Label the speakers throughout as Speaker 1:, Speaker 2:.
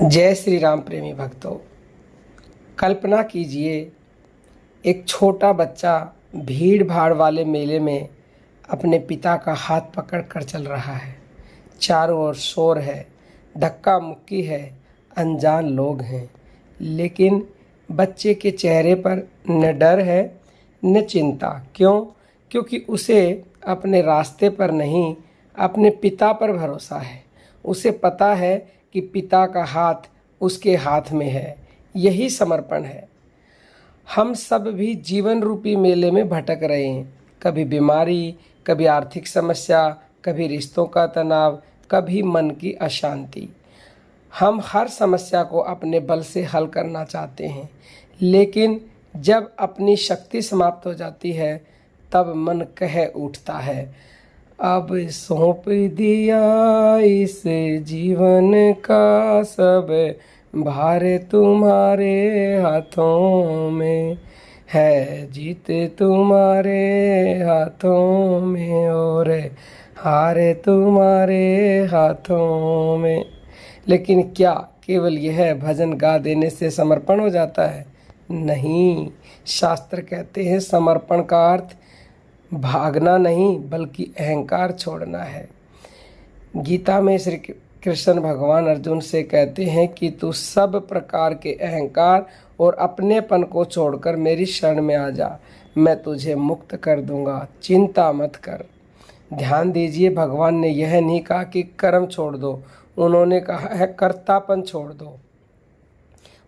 Speaker 1: जय श्री राम प्रेमी भक्तों। कल्पना कीजिए, एक छोटा बच्चा भीड़ भाड़ वाले मेले में अपने पिता का हाथ पकड़ कर चल रहा है। चारों ओर शोर है, धक्का मुक्की है, अनजान लोग हैं, लेकिन बच्चे के चेहरे पर न डर है न चिंता। क्यों? क्योंकि उसे अपने रास्ते पर नहीं, अपने पिता पर भरोसा है। उसे पता है कि पिता का हाथ उसके हाथ में है। यही समर्पण है। हम सब भी जीवन रूपी मेले में भटक रहे हैं। कभी बीमारी, कभी आर्थिक समस्या, कभी रिश्तों का तनाव, कभी मन की अशांति। हम हर समस्या को अपने बल से हल करना चाहते हैं, लेकिन जब अपनी शक्ति समाप्त हो जाती है तब मन कह उठता है, अब सौंप दिया इस जीवन का सब भार तुम्हारे हाथों में है, जीत तुम्हारे हाथों में और हार तुम्हारे हाथों में। लेकिन क्या केवल यह भजन गा देने से समर्पण हो जाता है? नहीं। शास्त्र कहते हैं समर्पण का अर्थ भागना नहीं बल्कि अहंकार छोड़ना है। गीता में श्री कृष्ण भगवान अर्जुन से कहते हैं कि तू सब प्रकार के अहंकार और अपनेपन को छोड़कर मेरी शरण में आ जा, मैं तुझे मुक्त कर दूंगा, चिंता मत कर। ध्यान दीजिए, भगवान ने यह नहीं कहा कि कर्म छोड़ दो, उन्होंने कहा है कर्तापन छोड़ दो।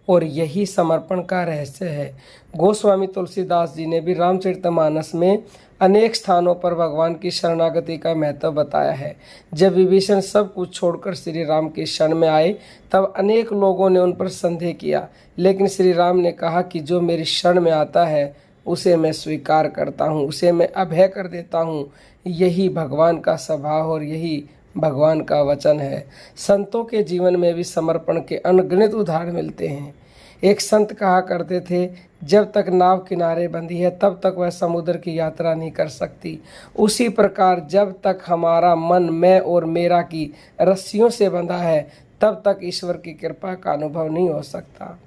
Speaker 1: और यही समर्पण का रहस्य है। गोस्वामी तुलसीदास जी ने भी रामचरितमानस में अनेक स्थानों पर भगवान की शरणागति का महत्व बताया है। जब विभीषण सब कुछ छोड़कर श्री राम की शरण में आए तब अनेक लोगों ने उन पर संदेह किया, लेकिन श्री राम ने कहा कि जो मेरी शरण में आता है उसे मैं स्वीकार करता हूँ, उसे मैं अभय कर देता हूँ। यही भगवान का स्वभाव और यही भगवान का वचन है। संतों के जीवन में भी समर्पण के अनगिनत उदाहरण मिलते हैं। एक संत कहा करते थे, जब तक नाव किनारे बंधी है तब तक वह समुद्र की यात्रा नहीं कर सकती। उसी प्रकार जब तक हमारा मन मैं और मेरा की रस्सियों से बंधा है तब तक ईश्वर की कृपा का अनुभव नहीं हो सकता।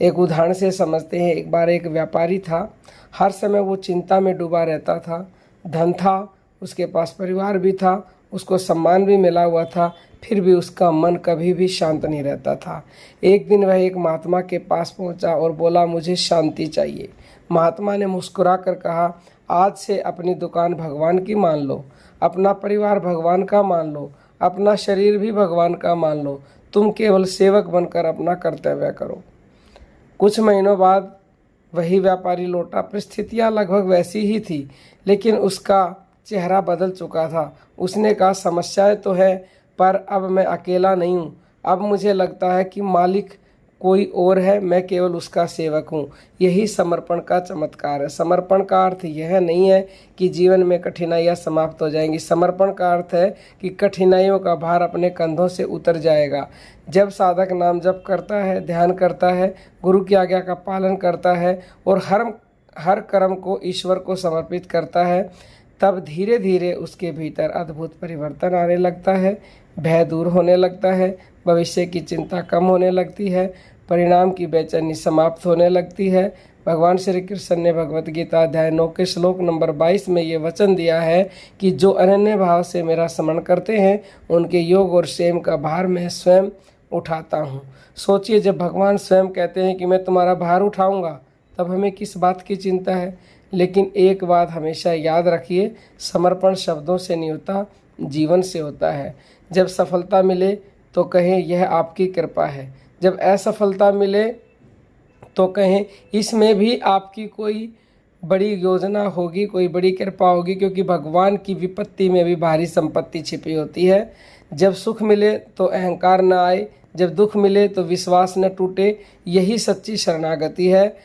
Speaker 1: एक उदाहरण से समझते हैं। एक बार एक व्यापारी था, हर समय वो चिंता में डूबा रहता था। धन था, उसके पास परिवार भी था, उसको सम्मान भी मिला हुआ था, फिर भी उसका मन कभी भी शांत नहीं रहता था। एक दिन वह एक महात्मा के पास पहुंचा और बोला, मुझे शांति चाहिए। महात्मा ने मुस्कुरा कर कहा, आज से अपनी दुकान भगवान की मान लो, अपना परिवार भगवान का मान लो, अपना शरीर भी भगवान का मान लो, तुम केवल सेवक बनकर अपना कर्तव्य करो। कुछ महीनों बाद वही व्यापारी लौटा। परिस्थितियाँ लगभग वैसी ही थी, लेकिन उसका चेहरा बदल चुका था। उसने कहा, समस्याएं तो है पर अब मैं अकेला नहीं हूँ। अब मुझे लगता है कि मालिक कोई और है, मैं केवल उसका सेवक हूँ। यही समर्पण का चमत्कार है। समर्पण का अर्थ यह नहीं है कि जीवन में कठिनाइयाँ समाप्त हो जाएंगी। समर्पण का अर्थ है कि कठिनाइयों का भार अपने कंधों से उतर जाएगा। जब साधक नाम जप करता है, ध्यान करता है, गुरु की आज्ञा का पालन करता है और हर कर्म को ईश्वर को समर्पित करता है, तब धीरे धीरे उसके भीतर अद्भुत परिवर्तन आने लगता है। भय दूर होने लगता है, भविष्य की चिंता कम होने लगती है, परिणाम की बेचैनी समाप्त होने लगती है। भगवान श्री कृष्ण ने भगवत गीता अध्याय 9 के श्लोक नंबर 22 में ये वचन दिया है कि जो अनन्य भाव से मेरा स्मरण करते हैं उनके योग और क्षेम का भार मैं स्वयं उठाता हूँ। सोचिए, जब भगवान स्वयं कहते हैं कि मैं तुम्हारा भार उठाऊँगा, तब हमें किस बात की चिंता है। लेकिन एक बात हमेशा याद रखिए, समर्पण शब्दों से नहीं होता, जीवन से होता है। जब सफलता मिले तो कहें यह आपकी कृपा है, जब असफलता मिले तो कहें इसमें भी आपकी कोई बड़ी योजना होगी, कोई बड़ी कृपा होगी, क्योंकि भगवान की विपत्ति में भी भारी संपत्ति छिपी होती है। जब सुख मिले तो अहंकार न आए, जब दुख मिले तो विश्वास न टूटे। यही सच्ची शरणागति है।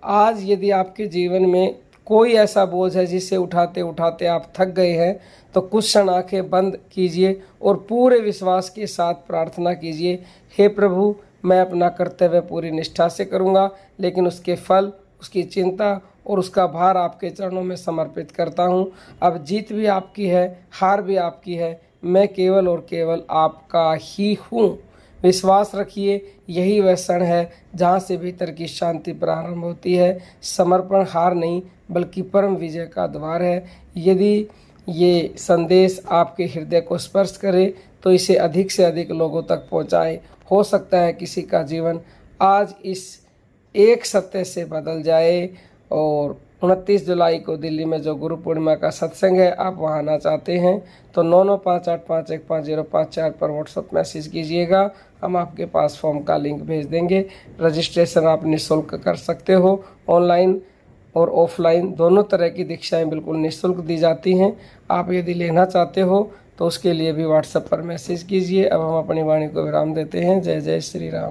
Speaker 1: आज यदि आपके जीवन में कोई ऐसा बोझ है जिसे उठाते उठाते आप थक गए हैं, तो कुछ क्षण आंखें बंद कीजिए और पूरे विश्वास के साथ प्रार्थना कीजिए, हे प्रभु, मैं अपना कर्तव्य पूरी निष्ठा से करूंगा, लेकिन उसके फल, उसकी चिंता और उसका भार आपके चरणों में समर्पित करता हूं। अब जीत भी आपकी है, हार भी आपकी है, मैं केवल और केवल आपका ही हूँ। विश्वास रखिए, यही वह क्षण है जहाँ से भीतर की शांति प्रारंभ होती है। समर्पण हार नहीं बल्कि परम विजय का द्वार है। यदि ये संदेश आपके हृदय को स्पर्श करे तो इसे अधिक से अधिक लोगों तक पहुँचाएं। हो सकता है किसी का जीवन आज इस एक सत्य से बदल जाए। और 29 जुलाई को दिल्ली में जो गुरु पूर्णिमा का सत्संग है, आप वहाँ आना चाहते हैं तो 9958515054 पर व्हाट्सएप मैसेज कीजिएगा। हम आपके पास फॉर्म का लिंक भेज देंगे। रजिस्ट्रेशन आप निःशुल्क कर सकते हो। ऑनलाइन और ऑफलाइन दोनों तरह की दीक्षाएं बिल्कुल निःशुल्क दी जाती हैं। आप यदि लेना चाहते हो तो उसके लिए भी व्हाट्सएप पर मैसेज कीजिए। अब हम अपनी वाणी को विराम देते हैं। जय जय श्री राम।